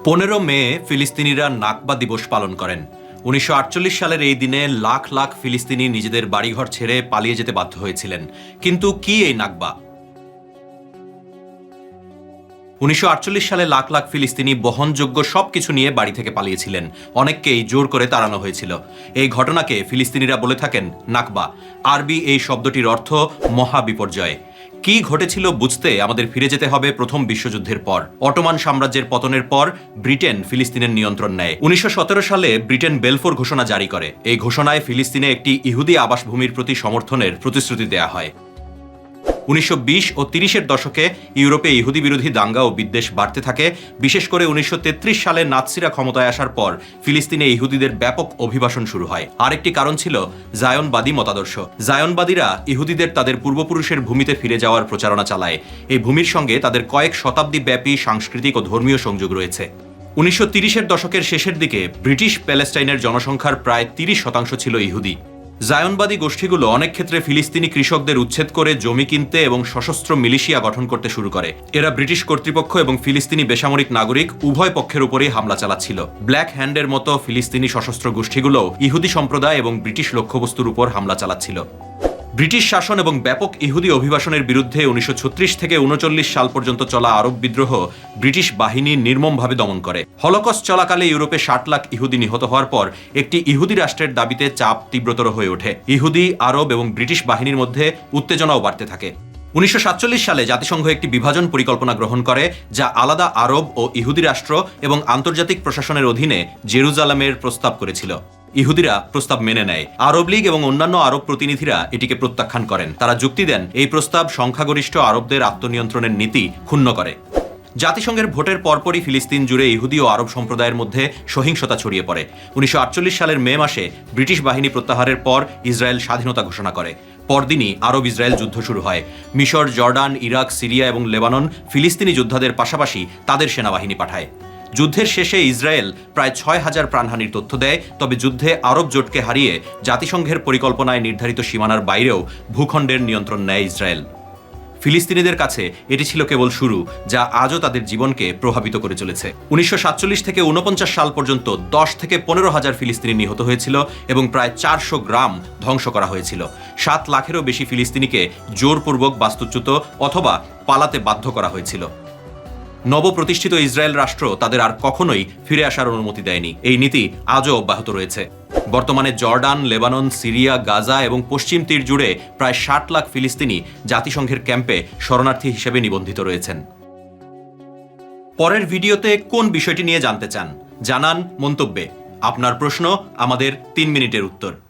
15 মে ফিলিস্তিনিরা নাকবা দিবস পালন করেন। 1948 সালের এই দিনে লাখ লাখ ফিলিস্তিনি নিজেদের বাড়িঘর ছেড়ে পালিয়ে যেতে বাধ্য হয়েছিলেন। কিন্তু কি এই নাকবা? 1948 সালে লাখ লাখ ফিলিস্তিনি বহনযোগ্য সবকিছু নিয়ে বাড়ি থেকে পালিয়েছিলেন। অনেককেই জোর করে তাড়ানো হয়েছিল। এই ঘটনাকে ফিলিস্তিনিরা বলে থাকেন নাকবা। আরবি এই শব্দটির অর্থ মহাবিপর্যয়। কি ঘটেছিল বুঝতে আমাদের ফিরে যেতে হবে প্রথম বিশ্বযুদ্ধের পর। অটোমান সাম্রাজ্যের পতনের পর ব্রিটেন ফিলিস্তিনের নিয়ন্ত্রণ নেয়। 1917 সালে ব্রিটেন বেলফোর ঘোষণা জারি করে। এই ঘোষণায় ফিলিস্তিনে একটি ইহুদি আবাসভূমির প্রতি সমর্থনের প্রতিশ্রুতি দেয়া হয়। 1920 ও 30-এর দশকে ইউরোপে ইহুদি বিরোধী দাঙ্গা ও বিদ্বেষ বাড়তে থাকে। বিশেষ করে 1933 সালে নাৎসিরা ক্ষমতায় আসার পর ফিলিস্তিনে ইহুদিদের ব্যাপক অভিবাসন শুরু হয়। আরেকটি কারণ ছিল জায়নবাদী মতাদর্শ। জায়নবাদীরা ইহুদিদের তাদের পূর্বপুরুষের ভূমিতে ফিরে যাওয়ার প্রচারণা চালায়। এই ভূমির সঙ্গে তাদের কয়েক শতাব্দী ব্যাপী সাংস্কৃতিক ও ধর্মীয় সংযোগ রয়েছে। 1930-এর দশকের শেষের দিকে ব্রিটিশ প্যালেস্টাইনের জনসংখ্যার প্রায় 30% ছিল ইহুদি। জায়নবাদী গোষ্ঠীগুলো অনেক ক্ষেত্রে ফিলিস্তিনি কৃষকদের উচ্ছেদ করে জমি কিনতে এবং সশস্ত্র মিলিশিয়া গঠন করতে শুরু করে। এরা ব্রিটিশ কর্তৃপক্ষ এবং ফিলিস্তিনি বেসামরিক নাগরিক উভয় পক্ষের উপরেই হামলা চালাচ্ছিল। ব্ল্যাক হ্যান্ডের মতো ফিলিস্তিনি সশস্ত্র গোষ্ঠীগুলো ইহুদি সম্প্রদায় এবং ব্রিটিশ লক্ষ্যবস্তুর উপর হামলা চালাচ্ছিল। ব্রিটিশ শাসন এবং ব্যাপক ইহুদি অভিবাসনের বিরুদ্ধে 1936 থেকে 1939 সাল পর্যন্ত চলা আরব বিদ্রোহ ব্রিটিশ বাহিনী নির্মমভাবে দমন করে। হলোকস্ট চলাকালে ইউরোপে 60 লাখ ইহুদি নিহত হওয়ার পর একটি ইহুদি রাষ্ট্রের দাবিতে চাপ তীব্রতর হয়ে ওঠে। ইহুদি, আরব এবং ব্রিটিশ বাহিনীর মধ্যে উত্তেজনাও বাড়তে থাকে। 1947 সালে জাতিসংঘ একটি বিভাজন পরিকল্পনা গ্রহণ করে, যা আলাদা আরব ও ইহুদি রাষ্ট্র এবং আন্তর্জাতিক প্রশাসনের অধীনে জেরুজালেমের প্রস্তাব করেছিল। ইহুদিরা প্রস্তাব মেনে নেয়। আরব লীগ এবং অন্যান্য আরব প্রতিনিধিরা এটিকে প্রত্যাখ্যান করেন। তারা যুক্তি দেন এই প্রস্তাব সংখ্যাগরিষ্ঠ আরবদের আত্মনিয়ন্ত্রণের নীতি ক্ষুণ্ণ করে। জাতিসংঘের ভোটের পরপরই ফিলিস্তিন জুড়ে ইহুদি ও আরব সম্প্রদায়ের মধ্যে সহিংসতা ছড়িয়ে পড়ে। 1948 সালের মে মাসে ব্রিটিশ বাহিনী প্রত্যাহারের পর ইসরায়েল স্বাধীনতা ঘোষণা করে। পরদিনই আরব ইসরায়েল যুদ্ধ শুরু হয়। মিশর, জর্ডান, ইরাক, সিরিয়া এবং লেবানন ফিলিস্তিনি যোদ্ধাদের পাশাপাশি তাদের সেনাবাহিনী পাঠায়। যুদ্ধের শেষে ইসরায়েল প্রায় 6000 প্রাণহানির তথ্য দেয়। তবে যুদ্ধে আরব জোটকে হারিয়ে জাতিসংঘের পরিকল্পনায় নির্ধারিত সীমানার বাইরেও ভূখণ্ডের নিয়ন্ত্রণ নেয় ইসরায়েল। ফিলিস্তিনিদের কাছে এটি ছিল কেবল শুরু, যা আজও তাদের জীবনকে প্রভাবিত করে চলেছে। 1947 থেকে 49 সাল পর্যন্ত 10 থেকে 15,000 ফিলিস্তিনি নিহত হয়েছিল এবং প্রায় 400 গ্রাম ধ্বংস করা হয়েছিল। 7 লাখেরও বেশি ফিলিস্তিনিকে জোরপূর্বক বাস্তুচ্যুত অথবা পালাতে বাধ্য করা হয়েছিল। নবপ্রতিষ্ঠিত ইসরায়েল রাষ্ট্র তাদের আর কখনোই ফিরে আসার অনুমতি দেয়নি। এই নীতি আজও অব্যাহত রয়েছে। বর্তমানে জর্ডান, লেবানন, সিরিয়া, গাজা এবং পশ্চিম তীর জুড়ে প্রায় 60 লাখ ফিলিস্তিনি জাতিসংঘের ক্যাম্পে শরণার্থী হিসেবে নিবন্ধিত রয়েছেন। পরের ভিডিওতে কোন বিষয়টি নিয়ে জানতে চান জানান মন্তব্যে। আপনার প্রশ্ন, আমাদের 3 মিনিটের উত্তর।